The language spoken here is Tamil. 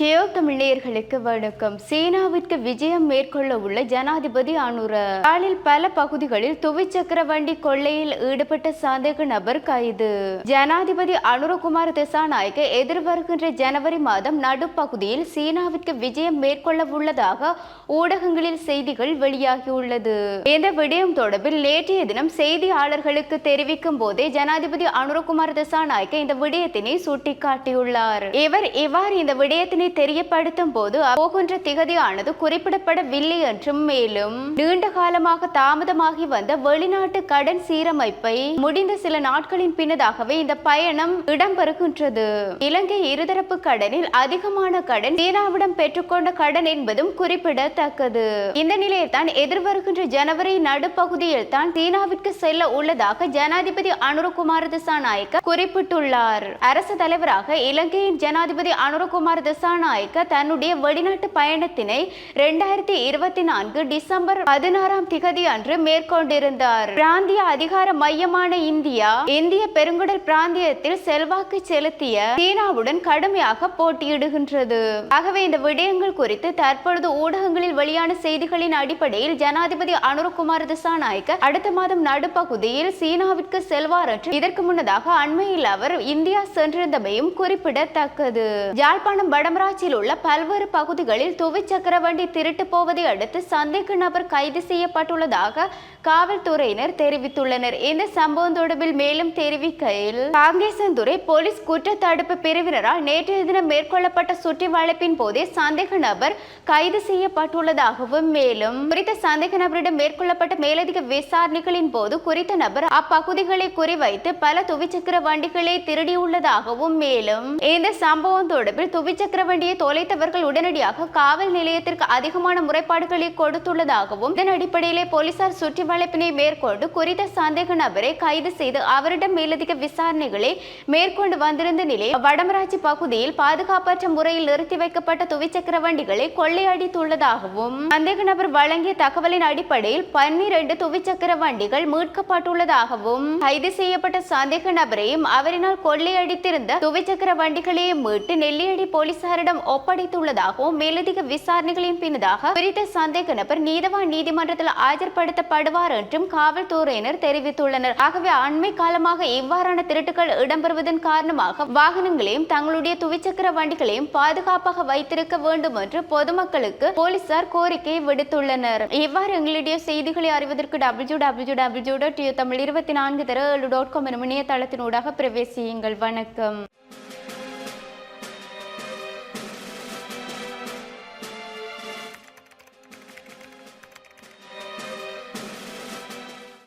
டியோ தமிழர்களுக்கு வணக்கம். சீனாவிற்கு விஜயம் மேற்கொள்ள உள்ள ஜனாதிபதி அனுர யாழில் பல பகுதிகளில் துவிச்சக்கர வண்டி கொள்ளையில் ஈடுபட்ட சந்தேக நபர் கைது. ஜனாதிபதி அனுரகுமார் திசாநாயக்க எதிர்வருகின்ற ஜனவரி மாதம் நடுப்பகுதியில் சீனாவிற்கு விஜயம் மேற்கொள்ள உள்ளதாக ஊடகங்களில் செய்திகள் வெளியாகியுள்ளது. இந்த விடயம் தொடர்பில் நேற்றைய தினம் செய்தியாளர்களுக்கு தெரிவிக்கும் போதே ஜனாதிபதி அனுரகுமார் திசாநாயக்க இந்த விடயத்தினை சுட்டிக்காட்டியுள்ளார். இவர் இவ்வாறு இந்த விடயத்தினை தெரியப்படுத்தும் போது போகின்ற திகதியானது குறிப்பிடப்படவில்லை என்றும் மேலும் நீண்ட காலமாக தாமதமாகி வந்த வெளிநாட்டு கடன் சீரமைப்பை முடிந்த சில நாட்களின் பின்னதாகவே இந்த பயணம் இடம்பெறுகின்றது. இலங்கை இருதரப்பு கடனில் அதிகமான கடன் சீனாவிடம் பெற்றுக்கொண்ட கடன் என்பதும் குறிப்பிடத்தக்கது. இந்த நிலையில் தான் எதிர்வருகின்ற ஜனவரி நடுப்பகுதியில் தான் சீனாவிற்கு செல்ல உள்ளதாக ஜனாதிபதி அனுரகுமார் திசாநாயக்க குறிப்பிட்டுள்ளார். அரசு தலைவராக இலங்கையின் ஜனாதிபதி அனுரகுமார் திசாநாயக்க தன்னுடைய வெளிநாட்டு பயணத்தினை 2024 டிசம்பர் 16 அன்று மேற்கொண்டிருந்தார். பிராந்திய அதிகார மையமான இந்திய பெருங்கடல் பிராந்தியத்தில் செல்வாக்கு செலுத்திய சீனாவுடன் கடுமையாக போட்டியிடுகின்றது. ஆகவே இந்த விடயங்கள் குறித்து தற்பொழுது ஊடகங்களில் வெளியான செய்திகளின் அடிப்படையில் ஜனாதிபதி அனுரகுமார் திசாநாயக்க அடுத்த மாதம் நடுப்பகுதியில் சீனாவிற்கு செல்வார் என்று இதற்கு முன்னதாக அண்மையில் அவர் இந்தியா சென்றிருந்தமையும் குறிப்பிடத்தக்கது. யாழ்ப்பாணம் வடமராட்சியில் உள்ள பல்வேறு பகுதிகளில் துவிச்சக்கர வண்டி திருட்டு போவதை அடுத்து சந்தேக நபர் கைது செய்யப்பட்டுள்ளதாக காவல்துறையினர் தெரிவித்துள்ளனர். இந்த சம்பவம் தொடர்பில் மேலும் தெரிவிக்கையில் காங்கேசன்துறை போலீஸ் குற்ற தடுப்பு பிரிவினரால் நேற்றைய தினம் மேற்கொள்ளப்பட்ட சுற்றி வளைப்பின் போதே சந்தேக நபர் கைது செய்யப்பட்டுள்ளதாகவும் மேலும் குறித்த சந்தேக நபரிடம் மேற்கொள்ளப்பட்ட மேலதிக விசாரணைகளின் போது குறித்த நபர் அப்பகுதிகளை குறிவைத்து பல துவிச்சக்கர வண்டிகளை திருடியுள்ளதாகவும் மேலும் இந்த சம்பவம் தொடர்பில் துவிச்சக்கர வண்டியை தொலைத்தவர்கள் உடனடியாக காவல் நிலையத்திற்கு அதிகமான முறைப்பாடுகளை கொடுத்துள்ளதாகவும் இதன் அடிப்படையிலே போலீசார் சுற்றி வளைப்பினை மேற்கொண்டு குறித்த சந்தேக நபரை கைது செய்து அவரிடம் மேலதிக விசாரணைகளை மேற்கொண்டு வந்திருந்த நிலையில் வடமராட்சி பகுதியில் பாதுகாப்பற்ற முறையில் நிறுத்தி வைக்கப்பட்ட துவிச்சக்கர வண்டிகளை கொள்ளையடித்துள்ளதாகவும் சந்தேக நபர் வழங்கிய தகவலின் அடிப்படையில் 12 துவிச்சக்கர வண்டிகள் மீட்கப்பட்டுள்ளதாகவும் கைது செய்யப்பட்ட சந்தேக நபரையும் அவரினால் கொள்ளையடித்திருந்த துவிச்சக்கர வண்டிகளையும் மீட்டு நெல்லியடி போலீசாரிடம் ஒப்படைத்துள்ளதாகவும் மேலதிக விசாரணைகளின் பின்னதாக குறித்த சந்தேக நபர் நீதவான் நீதிமன்றத்தில் ஆஜர்படுத்தப்படுவார் என்றும் காவல்துறையினர் தெரிவித்துள்ளனர். ஆகவே அண்மை காலமாக இவ்வாறான திருட்டுகள் இடம்பெறுவதன் காரணமாக வாகனங்களையும் தங்களுடைய துவிச்சக்கர வண்டிகளையும் பாதுகாப்பாக வைத்திருக்க வேண்டும் என்று பொதுமக்களுக்கு போலீசார் கோரிக்கை விடுத்துள்ளனர். இவ்வாறு எங்களுடைய செய்திகளை அறிவதற்கு www.tamil24.com எனும் இணையதளத்தினூடாக பிரவேசியுங்கள். வணக்கம்.